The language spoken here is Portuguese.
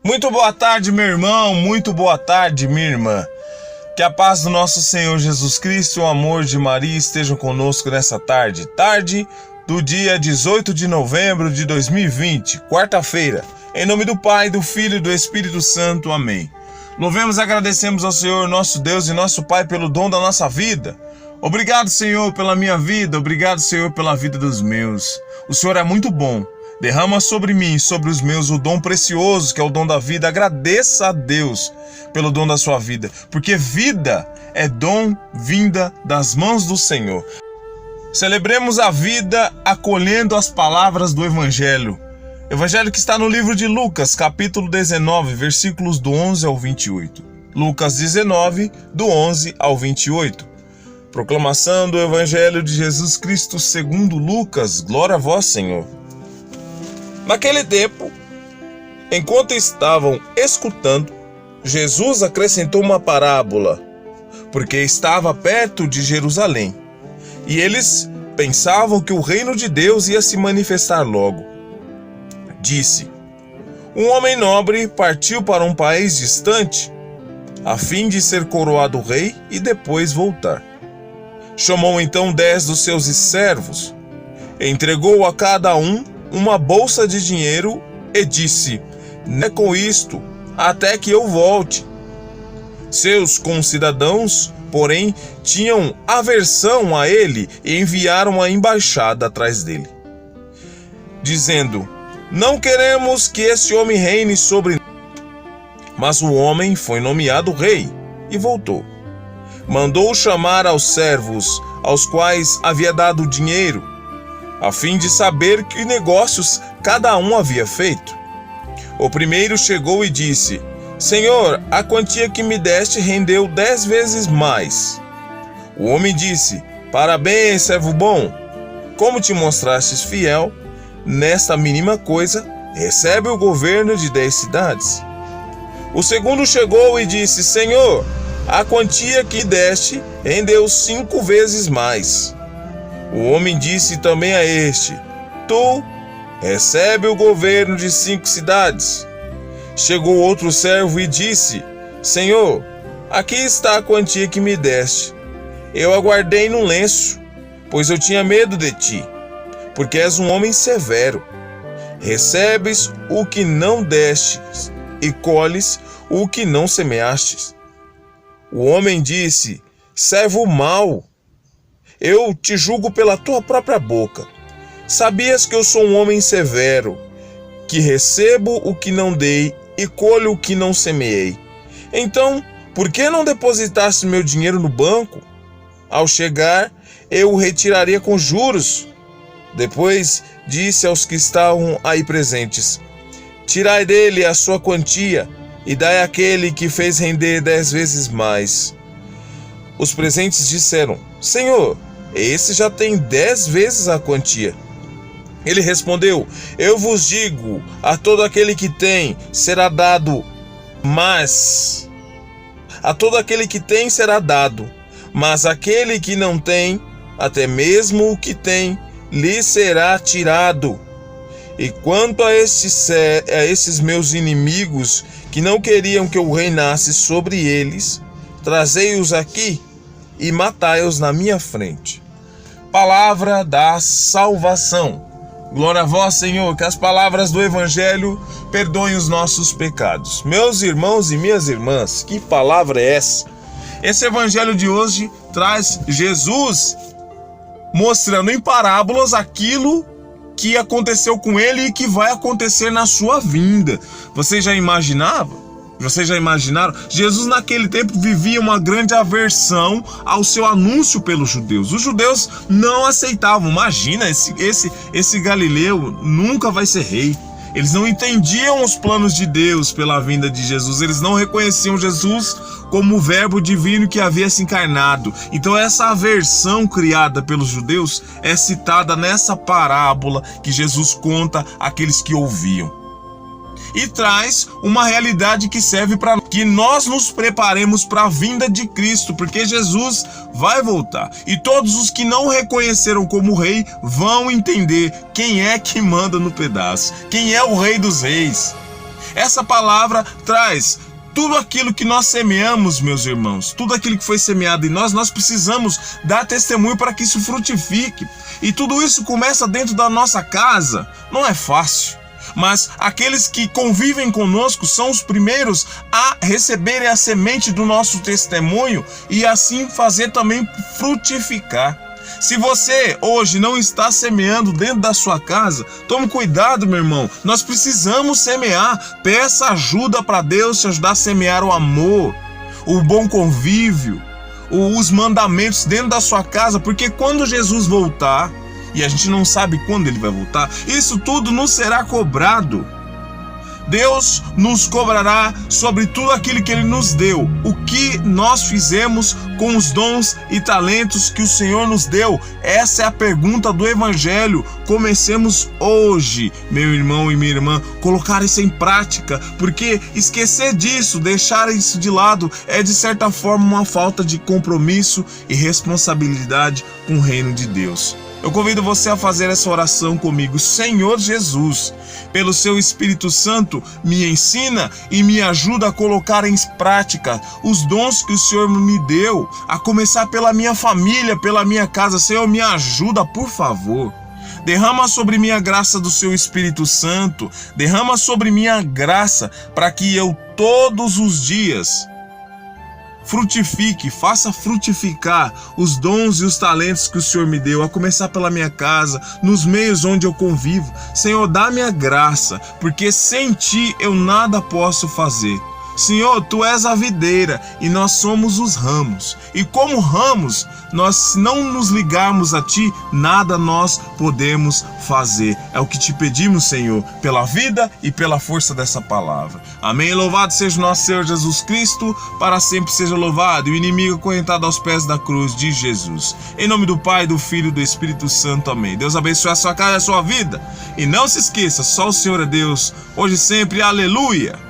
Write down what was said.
Muito boa tarde, meu irmão, muito boa tarde, minha irmã. Que a paz do nosso Senhor Jesus Cristo e o amor de Maria estejam conosco nessa tarde do dia 18 de novembro de 2020, quarta-feira. Em nome do Pai, do Filho e do Espírito Santo. Amém. Louvemos e agradecemos ao Senhor, nosso Deus e nosso Pai, pelo dom da nossa vida. Obrigado, Senhor, pela minha vida. Obrigado, Senhor, pela vida dos meus. O Senhor é muito bom. Derrama sobre mim e sobre os meus o dom precioso, que é o dom da vida. Agradeça a Deus pelo dom da sua vida, porque vida é dom vinda das mãos do Senhor. Celebremos a vida acolhendo as palavras do Evangelho. Evangelho que está no livro de Lucas, capítulo 19, versículos do 11 ao 28. Lucas 19, do 11 ao 28. Proclamação do Evangelho de Jesus Cristo segundo Lucas. Glória a vós, Senhor. Naquele tempo, enquanto estavam escutando, Jesus acrescentou uma parábola, porque estava perto de Jerusalém, e eles pensavam que o reino de Deus ia se manifestar logo. Disse: um homem nobre partiu para um país distante, a fim de ser coroado rei e depois voltar. Chamou então 10 dos seus servos, entregou a cada um uma bolsa de dinheiro e disse: "Não com isto, até que eu volte." Seus concidadãos, porém, tinham aversão a ele e enviaram uma embaixada atrás dele, dizendo: "Não queremos que esse homem reine sobre nós." Mas o homem foi nomeado rei e voltou. Mandou chamar aos servos, aos quais havia dado dinheiro, a fim de saber que negócios cada um havia feito. O primeiro chegou e disse: "Senhor, a quantia que me deste rendeu 10 vezes mais." O homem disse: "Parabéns, servo bom. Como te mostrastes fiel nesta mínima coisa, recebe o governo de 10 cidades." O segundo chegou e disse: "Senhor, a quantia que deste rendeu 5 vezes mais." O homem disse também a este: "Tu recebe o governo de 5 cidades." Chegou outro servo e disse: "Senhor, aqui está a quantia que me deste. Eu a guardei num lenço, pois eu tinha medo de ti, porque és um homem severo. Recebes o que não destes e colhes o que não semeastes." O homem disse: "Servo mau, eu te julgo pela tua própria boca. Sabias que eu sou um homem severo, que recebo o que não dei e colho o que não semeei. Então, por que não depositaste meu dinheiro no banco? Ao chegar, eu o retiraria com juros." Depois disse aos que estavam aí presentes: "Tirai dele a sua quantia e dai àquele que fez render 10 vezes mais." Os presentes disseram: "Senhor, esse já tem 10 vezes a quantia." Ele respondeu: "Eu vos digo, a todo aquele que tem será dado, mas aquele que não tem, até mesmo o que tem, lhe será tirado. E quanto a esses meus inimigos, que não queriam que eu reinasse sobre eles, trazei-os aqui e matai-os na minha frente." Palavra da salvação. Glória a vós, Senhor, que as palavras do Evangelho perdoem os nossos pecados. Meus irmãos e minhas irmãs, que palavra é essa? Esse Evangelho de hoje traz Jesus mostrando em parábolas aquilo que aconteceu com ele e que vai acontecer na sua vinda. Vocês já imaginaram? Jesus naquele tempo vivia uma grande aversão ao seu anúncio pelos judeus. Os judeus não aceitavam. Imagina, esse Galileu nunca vai ser rei. Eles não entendiam os planos de Deus pela vinda de Jesus. Eles não reconheciam Jesus como o verbo divino que havia se encarnado. Então essa aversão criada pelos judeus é citada nessa parábola que Jesus conta àqueles que ouviam. E traz uma realidade que serve para que nós nos preparemos para a vinda de Cristo, porque Jesus vai voltar. E todos os que não reconheceram como rei vão entender quem é que manda no pedaço, quem é o Rei dos Reis. Essa palavra traz tudo aquilo que nós semeamos, meus irmãos, tudo aquilo que foi semeado em nós precisamos dar testemunho para que isso frutifique. E tudo isso começa dentro da nossa casa. Não é fácil, mas aqueles que convivem conosco são os primeiros a receberem a semente do nosso testemunho e assim fazer também frutificar. Se você hoje não está semeando dentro da sua casa, tome cuidado, meu irmão. Nós precisamos semear. Peça ajuda para Deus te ajudar a semear o amor, o bom convívio, os mandamentos dentro da sua casa, porque quando Jesus voltar, e a gente não sabe quando ele vai voltar, isso tudo nos será cobrado. Deus nos cobrará sobre tudo aquilo que Ele nos deu. O que nós fizemos com os dons e talentos que o Senhor nos deu? Essa é a pergunta do Evangelho. Comecemos hoje, meu irmão e minha irmã, colocar isso em prática, porque esquecer disso, deixar isso de lado, é de certa forma uma falta de compromisso e responsabilidade com o reino de Deus. Eu convido você a fazer essa oração comigo. Senhor Jesus, pelo seu Espírito Santo, me ensina e me ajuda a colocar em prática os dons que o Senhor me deu, a começar pela minha família, pela minha casa. Senhor, me ajuda, por favor. Derrama sobre mim a graça do seu Espírito Santo. Derrama sobre mim a graça para que eu todos os dias frutifique, faça frutificar os dons e os talentos que o Senhor me deu, a começar pela minha casa, nos meios onde eu convivo. Senhor, dá-me a graça, porque sem Ti eu nada posso fazer. Senhor, Tu és a videira e nós somos os ramos. E como ramos, nós, se não nos ligarmos a Ti, nada nós podemos fazer. É o que Te pedimos, Senhor, pela vida e pela força dessa palavra. Amém. Louvado seja o nosso Senhor Jesus Cristo, para sempre seja louvado, e o inimigo acorrentado aos pés da cruz de Jesus. Em nome do Pai, do Filho e do Espírito Santo. Amém. Deus abençoe a sua casa e a sua vida. E não se esqueça, só o Senhor é Deus, hoje e sempre. Aleluia.